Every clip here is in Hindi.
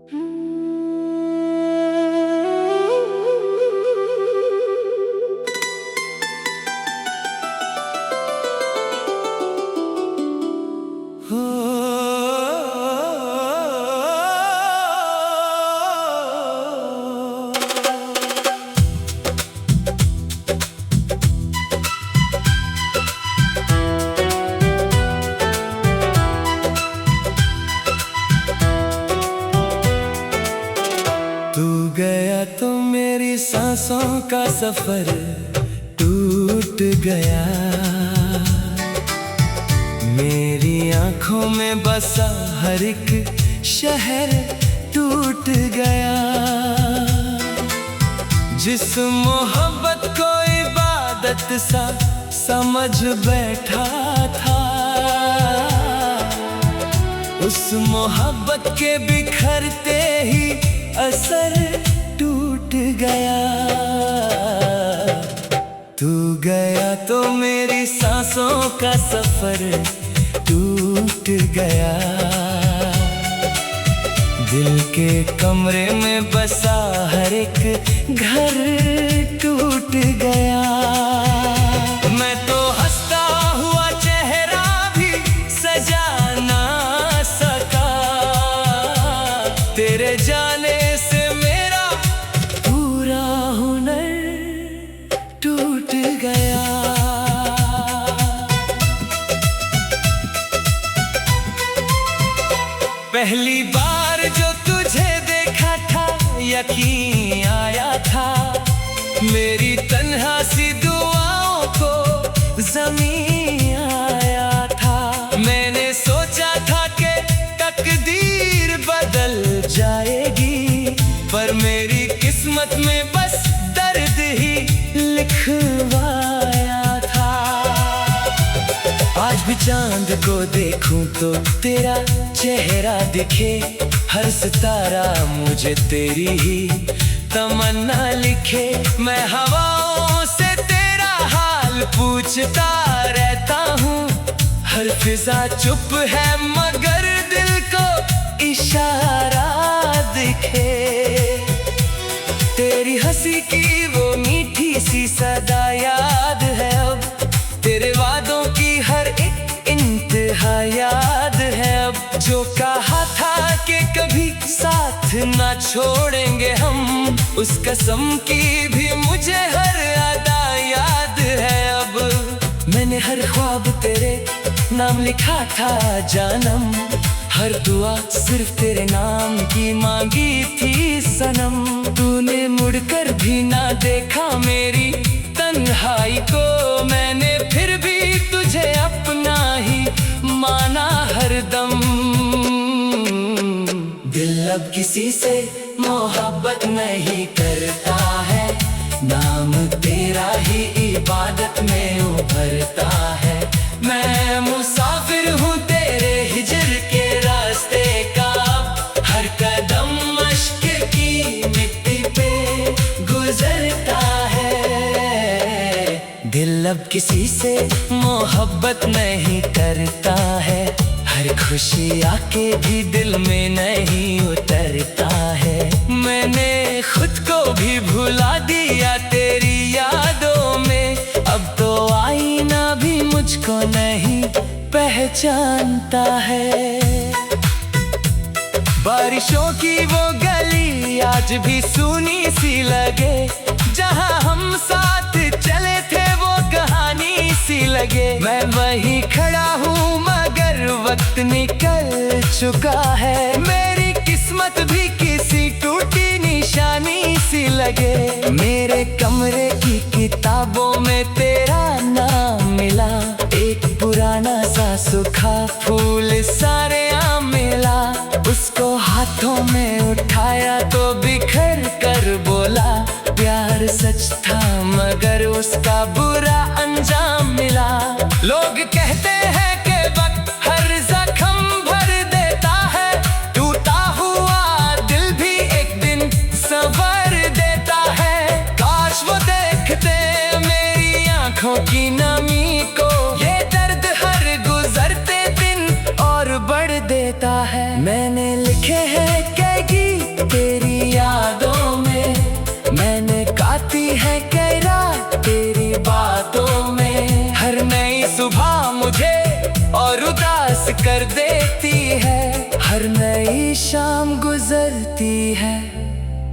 तू गया तो मेरी सांसों का सफर टूट गया, मेरी आंखों में बसा हर एक शहर टूट गया। जिस मोहब्बत को इबादत सा समझ बैठा था, उस मोहब्बत के बिखरते ही असर टूट गया। तू गया तो मेरी सांसों का सफर टूट गया, दिल के कमरे में बसा हर एक घर टूट गया। मैं तो हंसता हुआ चेहरा भी सजा ना सका, तेरे जाने से मेरा पूरा हुनर टूट गया। पहली बार जो तुझे देखा था यकीन आया था, मेरी तन्हा सी दुआओं को ज़मीन आया था। मैंने सोचा था कि तकदीर बदल जाएगी, पर मेरी किस्मत में बस दर्द ही लिखवाया था। आज भी चांद को देखूं तो तेरा चेहरा दिखे, हर सितारा मुझे तेरी ही तमन्ना लिखे। मैं हवाओं से तेरा हाल पूछता रहता हूँ, हर फिजा चुप है मगर दिल को इशारा दिखे। तेरी हंसी की वो मीठी सी सदा याद है अब, तेरे वादों की हर एक इंतहा याद है अब। जो कहा था कि कभी साथ ना छोड़ेंगे हम, उस कसम की भी मुझे हर अदा याद है अब। मैंने हर ख्वाब तेरे नाम लिखा था जानम, हर दुआ सिर्फ तेरे नाम की मांगी थी सनम। तूने मुड़कर भी ना देखा मेरी तन्हाई को, मैंने फिर भी तुझे अपना ही माना हरदम। दिल अब किसी से मोहब्बत नहीं करता है, नाम तेरा ही इबादत में उभरता है। मैं मुसाफिर हूँ तेरे हिजर के रास्ते का, हर कदम मश्क की मिट्टी पे गुजरता है। दिल अब किसी से मोहब्बत नहीं करता है, हर खुशी आके भी दिल में नहीं उतरता है। मैंने खुद को भी भुला दिया तेरी यादों में, अब तो आईना भी मुझको नहीं पहचानता है। बारिशों की वो गली आज भी सूनी सी लगे, जहाँ हम साथ चले थे वो कहानी सी लगे। मैं वहीं खड़ा हूँ मगर वक्त निकल चुका है, मेरी किस्मत भी किसी टूटी निशानी सी लगे। मेरे कमरे की किताबों में तेरा नाम मिला, एक पुराना सा सूखा फूल सारे आम मिला। उसको हाथों में उठाया तो बिखर कर बोला, प्यार सच था मगर उसका बुरा अंजाम मिला। लोग कहते हैं कि वक्त हर जख्म भर देता है, टूटा हुआ दिल भी एक दिन संवर देता है। काश वो देखते मेरी आंखों की नमी को, ये दर्द हर गुजरते दिन और बढ़ देता है। मैंने लिखे हैं कई तेरी यादों में। मैंने काटी है कई रात तेरी बातों में। हर नई सुबह मुझे और उदास कर देती है। हर नई शाम गुजरती है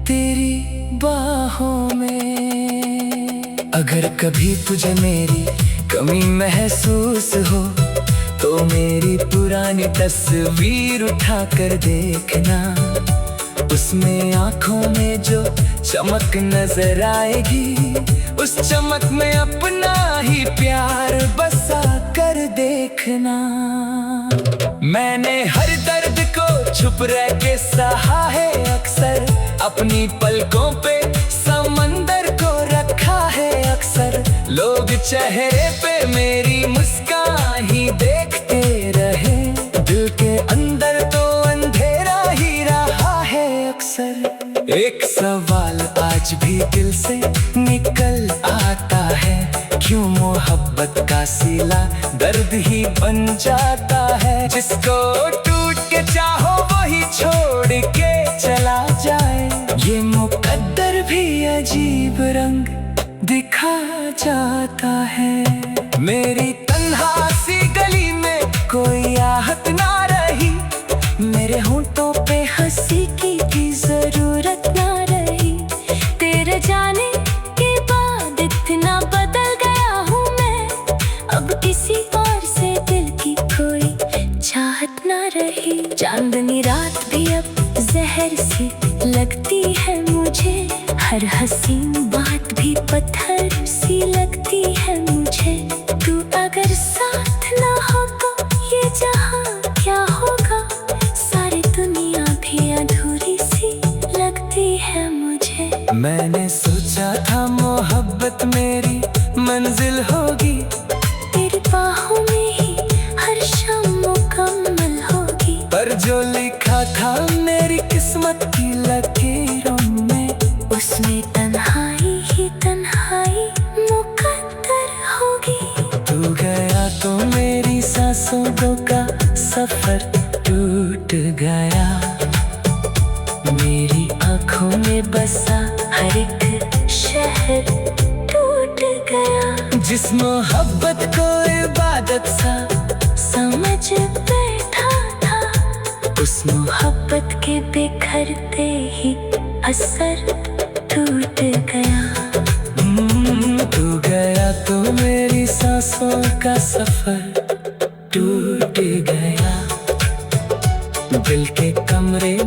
तेरी बाहों में। अगर कभी तुझे मेरी कमी महसूस हो तो मेरी पुरानी तस्वीर उठा कर देखना। उसमें आँखों में जो चमक नजर आएगी, उस चमक में अपना ही प्यार बसा कर देखना। मैंने हर दर्द को छुप रह के सहा है अक्सर। अपनी पलकों पे समंदर को रखा है अक्सर। लोग चेहरे पे मेरी मुस्कान ही देखते रहे, दिल के अंदर तो अंधेरा ही रहा है अक्सर। एक सवाल आज भी दिल से निकल आता है, क्यों मोहब्बत का सिला दर्द ही बन जाता है। जिसको टूट के चाहो वही छोड़ के चला जाए, ये मुकद्दर भी अजीब रंग दिखा जाता है। मेरी तन्हा सी गली में कोई आहट ना रही, मेरे होंठों पे हंसी की भी जरूरत ना रही। तेरे जाने के बाद इतना बदल गया हूँ मैं, अब किसी और से दिल की कोई चाहत ना रही। चांदनी रात भी अब जहर सी लगती है मुझे, हर हसीन बात भी पत्थर सी लगती है मुझे। तू अगर साथ ना हो तो ये जहां क्या होगा, सारी दुनिया भी अधूरी सी लगती है मुझे। मैंने सोचा था मोहब्बत मेरी मंजिल होगी, तेरी बाहों में ही हर शाम मुकम्मल होगी। पर जो लिखा था मेरी किस्मत की लकीरों में, उसमें तन्हाई ही तन्हाई मुकद्दर होगी। तू गया तो मेरी सांसों का सफर टूट गया, मेरी आँखों में बसा हर एक शहर टूट गया। जिस मोहब्बत को इबादत सा समझ बैठा था, उस मोहब्बत के बिखरते ही असर टूट गया। तू गया तो मेरी सांसों का सफर टूट गया, दिल के कमरे।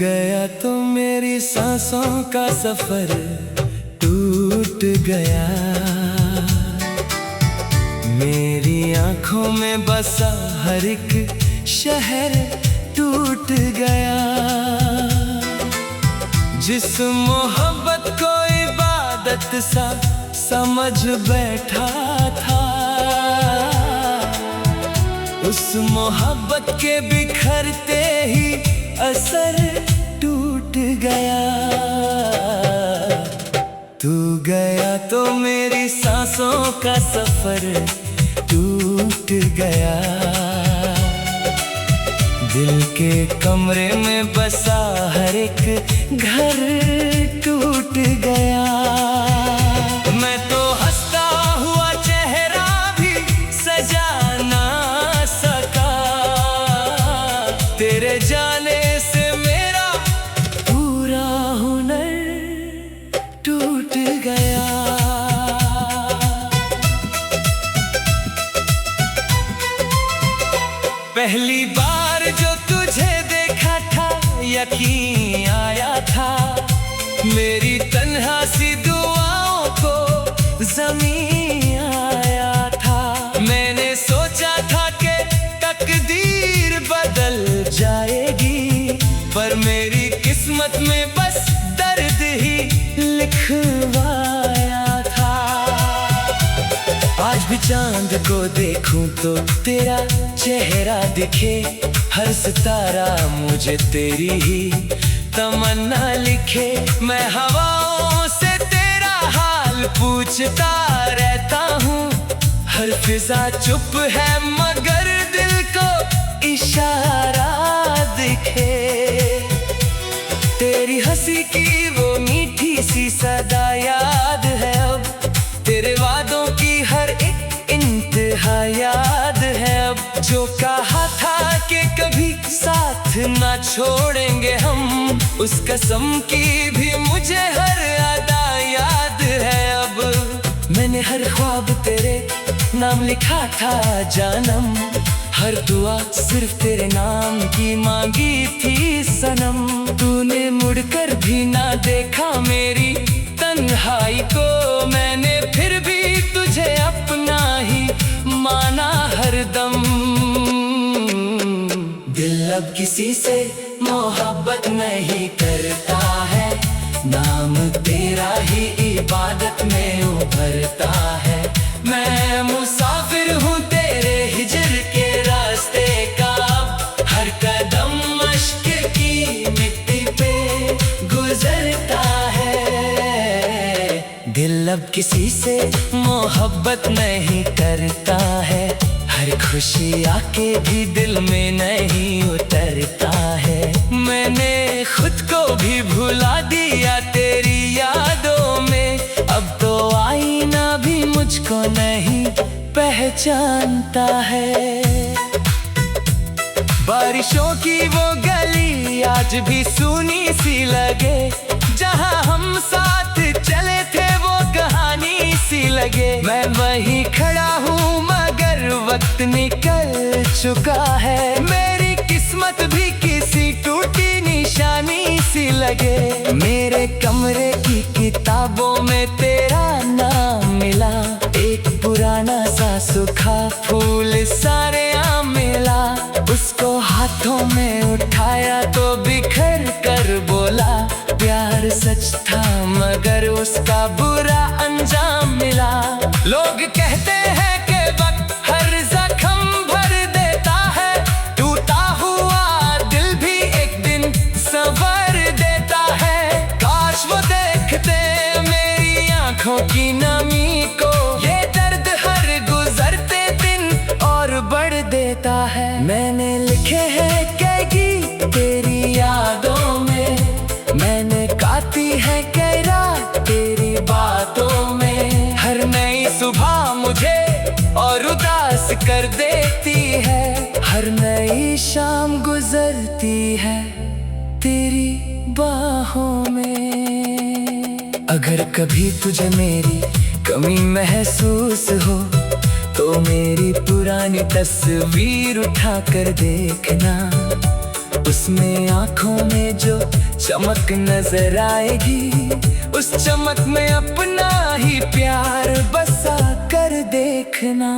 गया तो मेरी सांसों का सफर टूट गया, मेरी आँखों में बसा हर एक शहर टूट गया। जिस मोहब्बत को इबादत सा समझ बैठा था, उस मोहब्बत के बिखरते ही असर टूट गया। तू गया तो मेरी सांसों का सफर टूट गया, दिल के कमरे में बसा हर एक घर टूट गया। मैं तो हंसता हुआ चेहरा भी सजा ना सका, तेरे जाने से मेरा पूरा हुनर टूट गया। पहली बार जो तुझे देखा था यकीन आया था, मेरी तन्हा सी दुआओं को ज़मीं आया था। मैंने सोचा था कि तकदीर बदल जाएगी, चांद को देखूं तो तेरा चेहरा दिखे, हर सितारा मुझे तेरी ही तमन्ना लिखे। मैं हवाओं से तेरा हाल पूछता रहता हूँ, हर फिजा चुप है मगर दिल को इशारा दिखे। तेरी हंसी की वो मीठी सी सदा याद है अब, तेरे वादों की हर एक इंतहा याद है अब। जो कहा था कि कभी साथ ना छोड़ेंगे हम, उस कसम की भी मुझे हर अदा याद है अब। मैंने हर ख्वाब तेरे नाम लिखा था जानम, हर दुआ सिर्फ तेरे नाम की मांगी थी सनम। तूने मुड़कर भी ना देखा मेरी तन्हाई को, मैंने फिर भी तुझे अपना ही माना हरदम। दिल अब किसी से मोहब्बत नहीं करता है, नाम तेरा ही इबादत में उभरता है। मैं मुसाफिर हूँ तेरे हिजर के रास्ते का, हर कदम मश्क की मिट्टी पे गुजरता है। दिल अब किसी से मोहब्बत नहीं करता है, हर खुशी आके भी दिल में नहीं उतरता है। मैंने खुद को भी भुला दिया तेरी यादों में, अब तो आईना भी मुझको नहीं पहचानता है। बारिशों की वो गली आज भी सूनी सी लगे, जहाँ हम साथ चले थे वो कहानी सी लगे। मैं वहीं खड़ा हूँ मगर वक्त निकल चुका है, मेरी किस्मत भी किसी टूटी निशानी सी लगे। मेरे कमरे की किताबों में तेरा नाम मिला, एक पुराना सा सूखा फूल सारे आम मिला। उसको हाथों में उठाया तो बिखर कर बोला, प्यार सच था मगर उसका बुरा अंजाम मिला। लोग कहते हैं कि वक्त हर जख्म भर देता है, टूटा हुआ दिल भी एक दिन संवर देता है। काश वो देखते मेरी आंखों की नमी को, ये दर्द हर गुजरते दिन और बढ़ देता है। मैंने लिखे हैं कई गीत तेरी यादों में, मैंने गाती है कई रात तेरी बातों में। हर नई सुबह मुझे और उदास कर देती है, हर नई शाम गुजरती है तेरी बाहों में। अगर कभी तुझे मेरी कमी महसूस हो तो मेरी पुरानी तस्वीर उठा कर देखना, उसमें आंखों में जो चमक नजर आएगी, उस चमक में अपना ही प्यार बसा कर देखना।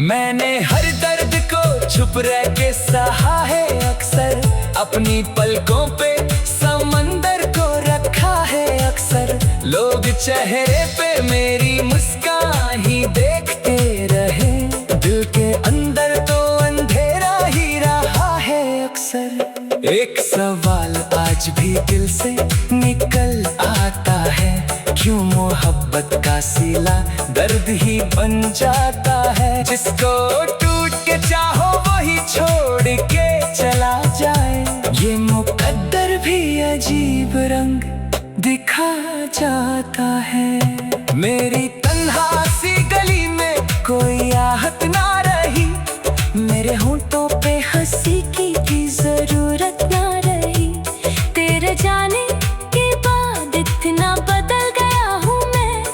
मैंने हर दर्द को छुप रह के सहा है अक्सर, अपनी पलकों पे समंदर को रखा है अक्सर। लोग चेहरे पे मेरी मुस्कान ही देखते रहे, दिल के अंदर तो अंधेरा ही रहा है अक्सर। एक सवाल आज भी दिल से निकल आता है, क्यों मोहब्बत का सिला दर्द ही बन जाता है। जिसको टूट के चाहो वही छोड़ के चला जाए, ये मुकद्दर भी अजीब रंग दिखा जाता है। मेरी तन्हा सी गली में कोई आहट ना रही, मेरे होंठों पे हंसी की जरूरत ना रही। तेरे जाने के बाद इतना बदल गया हूँ मैं,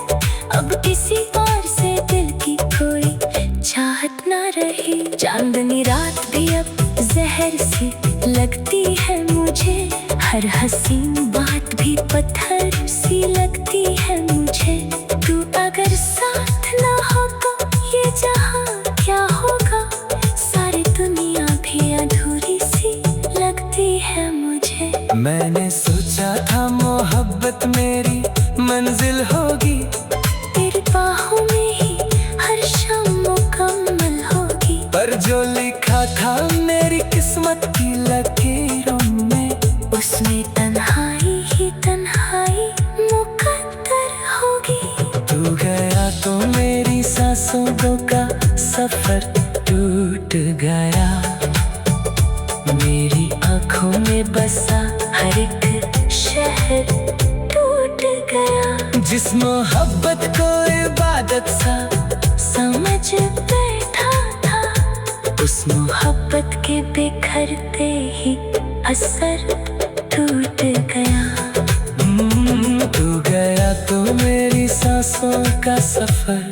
अब किसी और से दिल की कोई चाहत ना रही। चांदनी रात भी अब जहर सी लगती है मुझे, हर हसीन बात भी पत्थर सी लगती है मुझे। तू अगर साथ ना हो तो ये जहां क्या होगा, सारी दुनिया भी अधूरी सी लगती है मुझे। मैंने सोचा था मोहब्बत मेरी मंजिल होगी, तेरी बाहों में ही किस्मत की लकीरों में उसमें तन्हाई ही तन्हाई मुकद्दर होगी। तू गया तो मेरी सांसों का सफर टूट गया। मेरी आँखों में बसा हर एक शहर टूट गया। जिस मोहब्बत को इबादत सा समझ बैठा था, उस मोहब्बत के बिखरते ही असर टूट गया। तू गया तो मेरी सांसों का सफर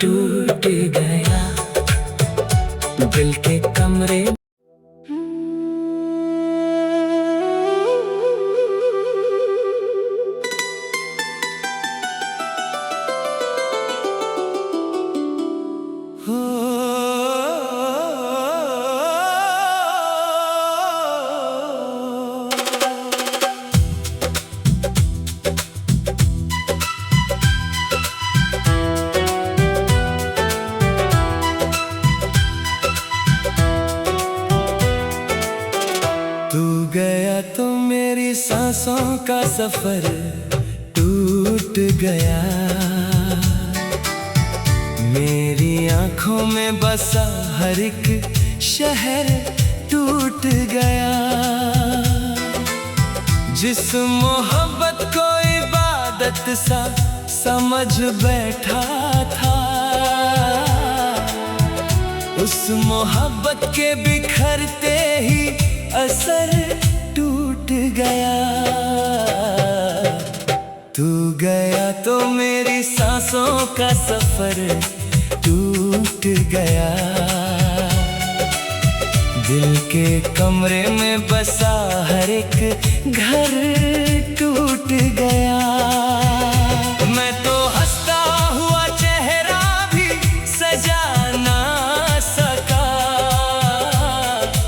टूट गया। दिल के कमरे गया तो मेरी सांसों का सफर टूट गया। मेरी आँखों में बसा हर एक शहर टूट गया। जिस मोहब्बत को इबादत सा समझ बैठा था, उस मोहब्बत के बिखरते ही असर टूट गया। तू गया तो मेरी सांसों का सफर टूट गया। दिल के कमरे में बसा हर एक घर टूट गया। मैं तो हंसता हुआ चेहरा भी सजा ना सका।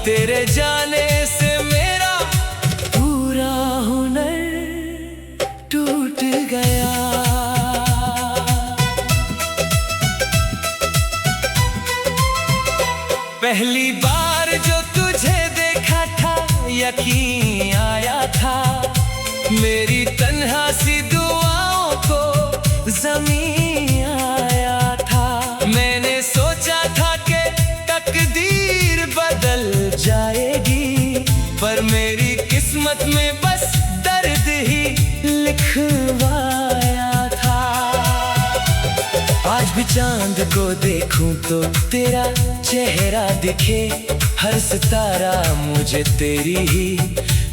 तेरे जाने से मेरा पूरा हुनर टूट गया। पहली बार जो तुझे देखा था यकीन आया था। मेरी तन्हा सी दुआओं को ज़मीन आया था। मैंने सोचा था कि तकदीर बदल जाएगी, पर मेरी किस्मत में बस दर्द ही लिखवाया था। आज भी चांद को देखूं तो तेरा चेहरा दिखे। हर सितारा मुझे तेरी ही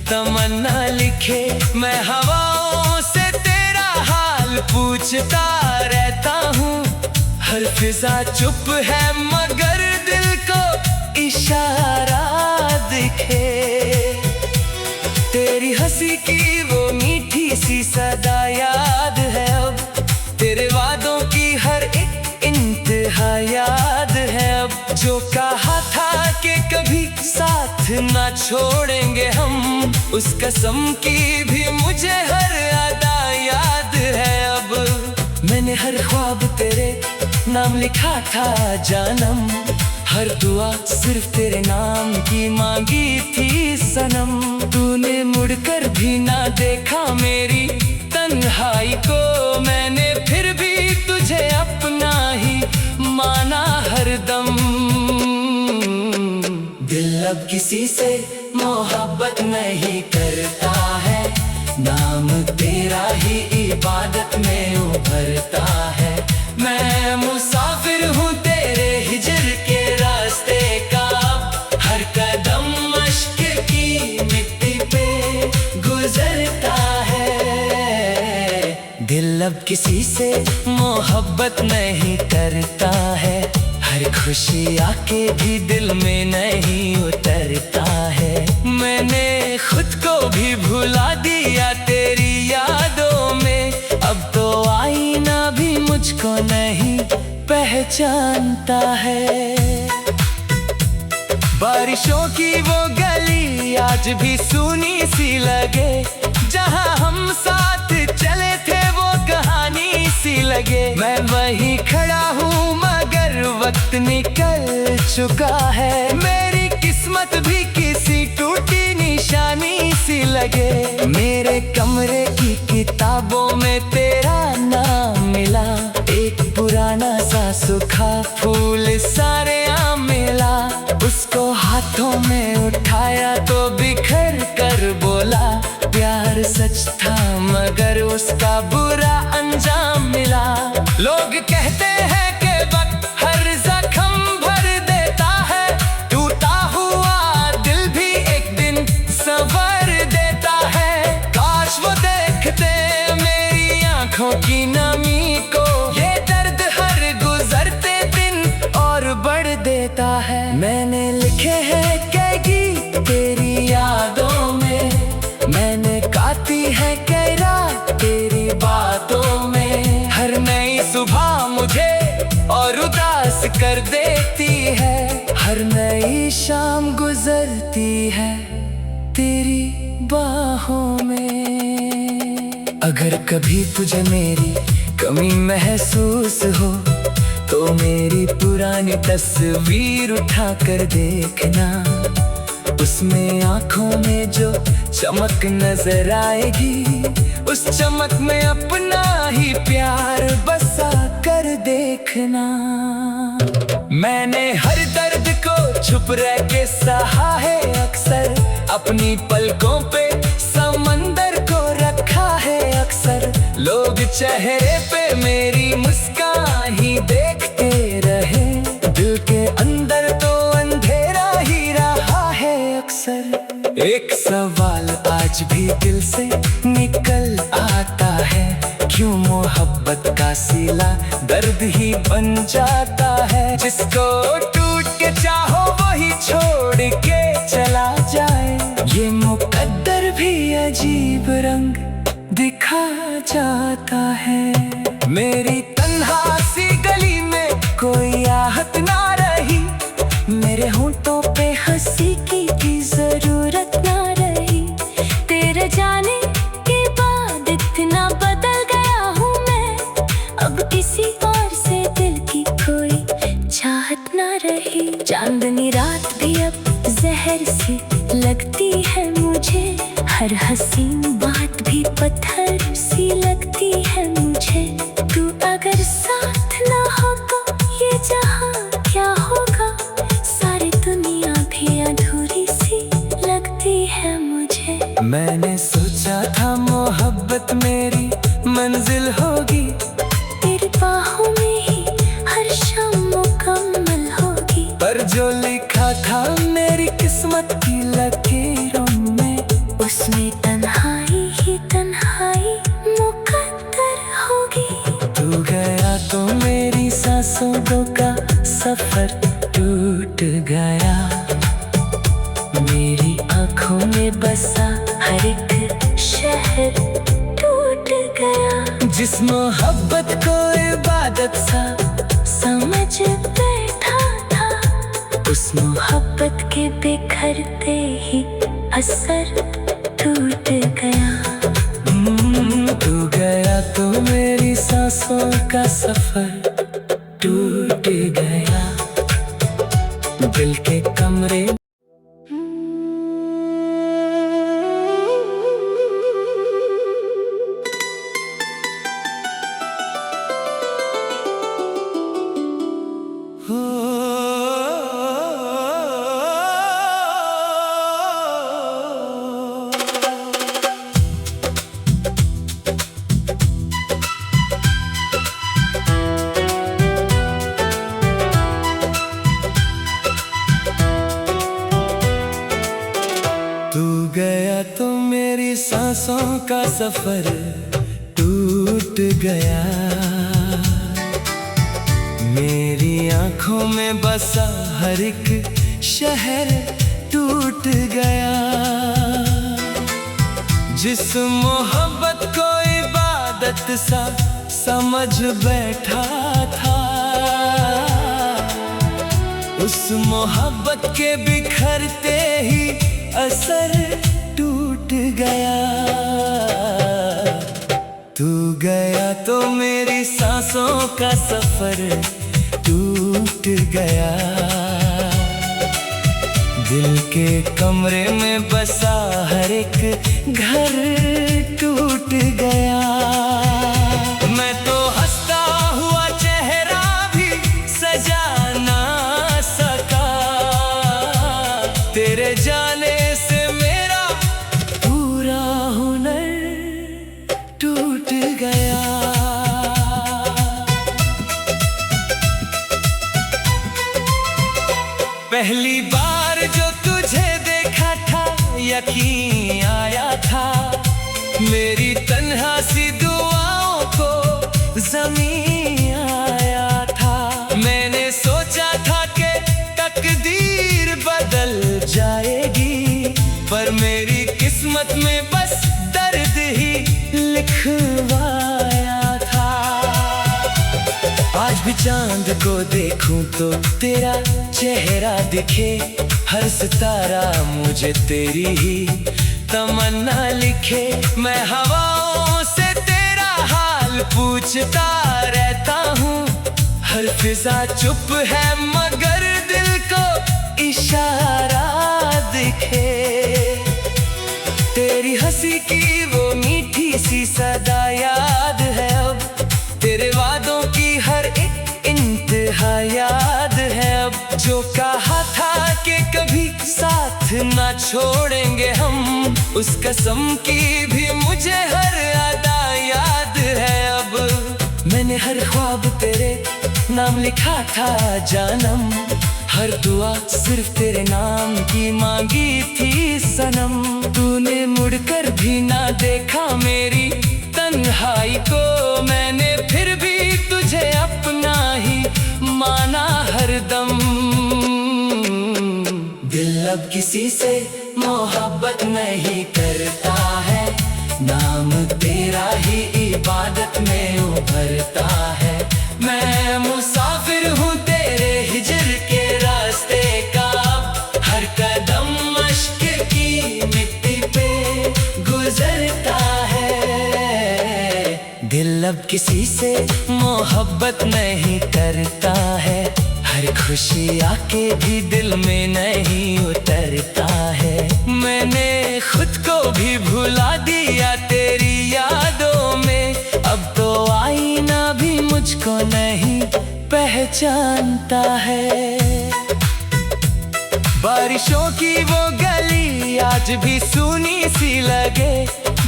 तमन्ना लिखे। मैं हवाओं से तेरा हाल पूछता रहता हूँ। हर फिजा चुप है मगर दिल को इशारा दिखे। तेरी हंसी की वो मीठी सी सदा याद है अब। तेरे वादों की हर एक इंतहा याद है अब। जो कहा था कि कभी साथ ना छोड़ेंगे हम, उस कसम की भी मुझे हर अदा याद है अब। मैंने हर ख्वाब तेरे नाम लिखा था जानम। हर दुआ सिर्फ तेरे नाम की मांगी थी सनम। तूने मुड़कर भी ना देखा मेरी तन्हाई को। मैंने फिर भी तुझे अपना ही माना हरदम। दिल अब किसी से मोहब्बत नहीं करता है। नाम तेरा ही इबादत में उभरता है। मैं मुसाफिर हूँ तेरे हिजर के रास्ते का। हर कदम मश्क की मिट्टी पे गुजरता है। दिल अब किसी से मोहब्बत नहीं करता है। हर खुशी आके भी दिल में नहीं उतरता है। मैंने खुद को भी भुला दिया तेरी यादों में। अब तो आईना भी मुझको नहीं पहचानता है। बारिशों की वो गली आज भी सूनी सी लगे। जहाँ हम साथ चले थे वो कहानी सी लगे। मैं वहीं खड़ा हूँ मगर वक्त निकल चुका है। मेरी किस्मत भी किसी टूटी निशानी सी लगे। मेरे कमरे की किताबों में तेरा नाम मिला। एक पुराना सा सूखा फूल सारे आम मिला। उसको हाथों में उठाया तो बिखर कर बोला, प्यार सच था मगर उसका बुरा अंजाम मिला। लोग कहते हैं कि वक्त हर जख्म भर देता है। टूटा हुआ दिल भी एक दिन संवर देता है। काश वो देखते मेरी आंखों की नमी को। ये दर्द हर गुजरते दिन और बढ़ देता है। मैंने लिखे हैं कई गीत तेरी यादों में। मैंने गाती है कई रात तेरी बातों में। हर नई सुबह मुझे और उदास कर देती है। हर नई शाम गुजरती है तेरी बाहों में। अगर कभी तुझे मेरी कमी महसूस हो तो मेरी पुरानी तस्वीर उठा कर देखना। उसमें आंखों में जो चमक नजर आएगी, उस चमक में अपना ही प्यार बसा कर देखना। मैंने हर दर्द को छुप रह के सहा है अक्सर। अपनी पलकों पे समंदर को रखा है अक्सर। लोग चेहरे पे मेरी मुस्कान ही देखते रहे। दिल के अंदर तो अंधेरा ही रहा है अक्सर। एक सवाल आज भी दिल से निकल आता है, क्यों मोहब्बत का सिला दर्द ही बन जाता है। जिसको टूट के चाहो वही छोड़ के चला जाए। ये मुकद्दर भी अजीब रंग दिखा जाता है। मेरी तन्हा सी गली में कोई आहट ना रही। मेरे होंठों पे हंसी की जरूरत ना रही। तेरे जाने के बाद इतना बदल गया हूँ मैं। अब किसी और से दिल की कोई चाहत ना रही। चांदनी रात भी अब जहर सी लगती है मुझे। हर हसीन बात भी पत्थर सी लगती है मुझे। तू अगर साथ ना हो तो ये जहां क्या होगा। सारी दुनिया भी अधूरी सी लगती है मुझे। मैंने सोचा था मोहब्बत मेरी मंजिल होगी। तेरी बाहों में ही हर शाम मुकम्मल होगी। पर जो लिखा था मेरी किस्मत की लकीरों में, उसमें तन्हाई ही तन्हाई मुकद्दर होगी। तू गया तो मेरी सांसों का सफर टूट गया। मेरी आंखों में बसा हर एक शहर टूट गया। जिस मोहब्बत को इबादत सा समझ बैठा था, उस मोहब्बत के बिखरते ही असर टूट गया। तू गया तो मेरी सांसों का सफर टूट गया। दिल के कमरे गया तो मेरी सांसों का सफर टूट गया। मेरी आंखों में बसा हर एक शहर टूट गया। जिस मोहब्बत को इबादत सा समझ बैठा था, उस मोहब्बत के बिखरते ही असर टूट गया। तू गया तो मेरी सांसों का सफर टूट टूट गया। दिल के कमरे में बसा हर एक घर टूट गया। मैं तो हंसता हुआ चेहरा भी सजा ना सका, तेरे जाने से मेरा पूरा हुनर टूट गया। पहली बार जो तुझे देखा था यकीन आया था, मेरी तन्हा सी दुआओं को ज़मीन आया था। मैंने सोचा था कि तकदीर बदल जाएगी, पर मेरी किस्मत में बस दर्द ही लिखवाया था। आज भी चांद को देखूं तो तेरा चेहरा दिखे, हर सितारा मुझे तेरी ही तमन्ना लिखे। मैं हवाओं से तेरा हाल पूछता रहता हूँ, हर फिजा चुप है मगर दिल को इशारा दिखे। तेरी हंसी की वो मीठी सी सदा याद है अब, तेरे वादों की हर एक इंतहा याद है अब। जो कहा था कि कभी साथ ना छोड़ेंगे हम, उस कसम की भी मुझे हर अदा याद है अब। मैंने हर ख्वाब तेरे नाम लिखा था जानम, हर दुआ सिर्फ तेरे नाम की मांगी थी सनम। तूने मुड़कर भी ना देखा मेरी तन्हाई को, मैंने फिर भी तुझे अपना ही माना हरदम। दिल अब किसी से मोहब्बत नहीं करता है, नाम तेरा ही इबादत में उभरता है। मैं मुसाफिर हूँ तेरे हिजर के रास्ते का, हर कदम मश्क की मिट्टी पे गुजरता है। दिल अब किसी से मोहब्बत नहीं करता है, हर खुशी आके भी दिल में नहीं उतरता है। मैंने खुद को भी भुला दिया तेरी यादों में, अब तो आईना भी मुझको नहीं पहचानता है। बारिशों की वो गली आज भी सूनी सी लगे,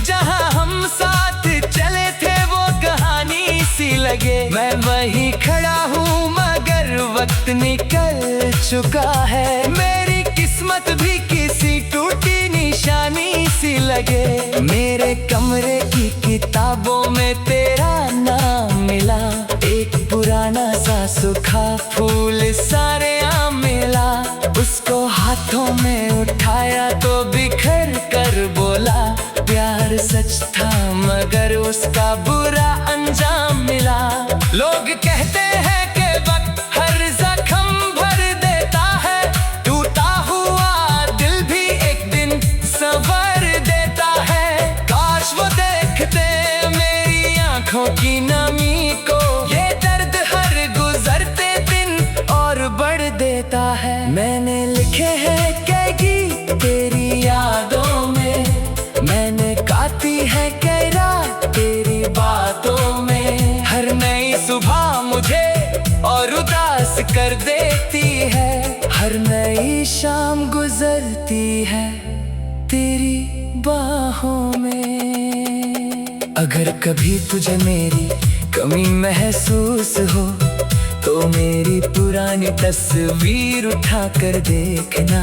जहाँ हम साथ चले थे वो कहानी सी लगे। मैं वहीं खड़ा हूँ मगर वक्त निकल चुका है, मेरी किस्मत भी किसी टूटी निशानी सी लगे। मेरे कमरे की किताबों में तेरा नाम मिला, एक पुराना सा सूखा फूल सारे आम मिला। उसको हाथों में उठाया तो बिखर कर बोला, प्यार सच था मगर उसका बुरा अंजाम मिला। लोग कहते हैं कि वक्त हर जख्म भर देता है, टूटा हुआ दिल भी एक दिन संवर देता है। काश वो देखते मेरी आंखों की नमी को, ये दर्द हर गुजरते दिन और बढ़ देता है। मैंने लिखे हैं कई गीत तेरी यादों में, मैंने गाती है कई रात तेरी बातों में। हर नई सुबह मुझे और उदास कर देती है, हर नई शाम गुजरती है तेरी बाहों में। अगर कभी तुझे मेरी कमी महसूस हो तो मेरी पुरानी तस्वीर उठा कर देखना,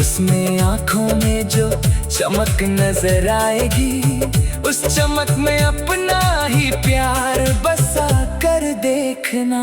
उसमें आंखों में जो चमक नजर आएगी, उस चमक में अपना ही प्यार बसा कर देखना।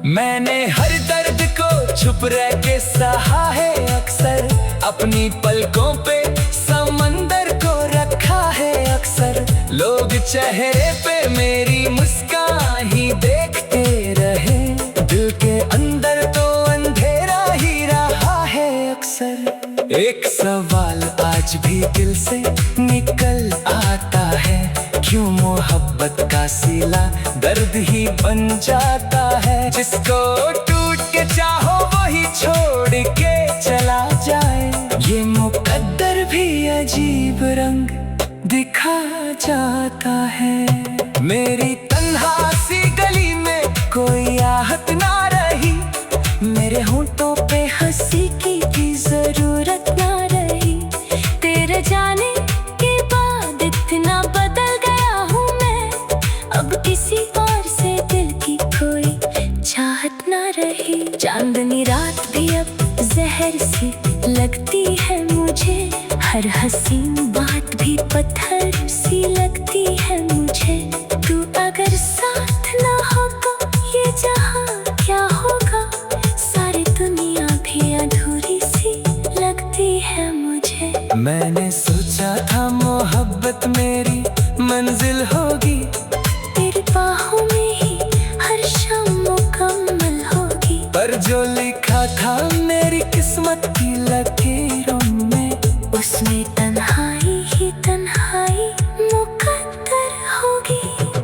मैंने हर दर्द को छुप रह के सहा है अक्सर, अपनी पलकों पे समंदर को रखा है अक्सर। लोग चेहरे पे मेरी मुस्कान ही देखते रहे, दिल के अंदर तो अंधेरा ही रहा है अक्सर। एक सवाल आज भी दिल से निकल आता है, क्यों मोहब्बत का सिला दर्द ही बन जाता है। जिसको टूट के चाहो वही छोड़ के चला जाए। ये मुकद्दर भी अजीब रंग दिखा जाता है। मेरी तन्हा सी गली में कोई आहट ना रही। मेरे होंठों पे हंसी की भी जरूरत ना रही। तेरे जाने के बाद इतना बदल गया हूँ मैं। अब किसी और से दिल की कोई चाहत ना रही। चांदनी रात भी अब जहर सी लगती है मुझे। हर हसीन बात भी पत्थर सी लगती है मुझे। तू अगर साथ ना हो तो ये जहां क्या होगा। सारी दुनिया भी अधूरी सी लगती है मुझे। मैंने सोचा था मोहब्बत मेरी मंजिल होगी। तेरी बाहों में ही हर शाम मुकम्मल होगी। पर जो लिखा था मेरी किस्मत की लकीरों में, उसमें तन्हाई ही तन्हाई मुकद्दर होगी।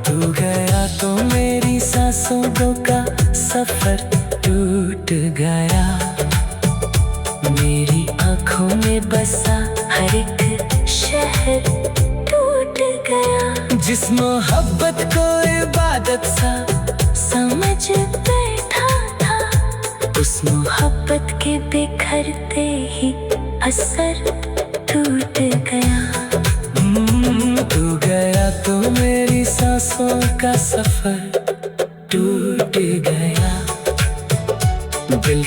तू गया तो मेरी सांसों का सफर टूट गया। मेरी आँखों में बसा हर एक शहर टूट गया। जिस मोहब्बत को इबादत सा समझ बैठा था, उस मोहब्बत के बिखरते ही असर टूट गया। तू गया तो मेरी सांसों का सफर टूट गया। दिल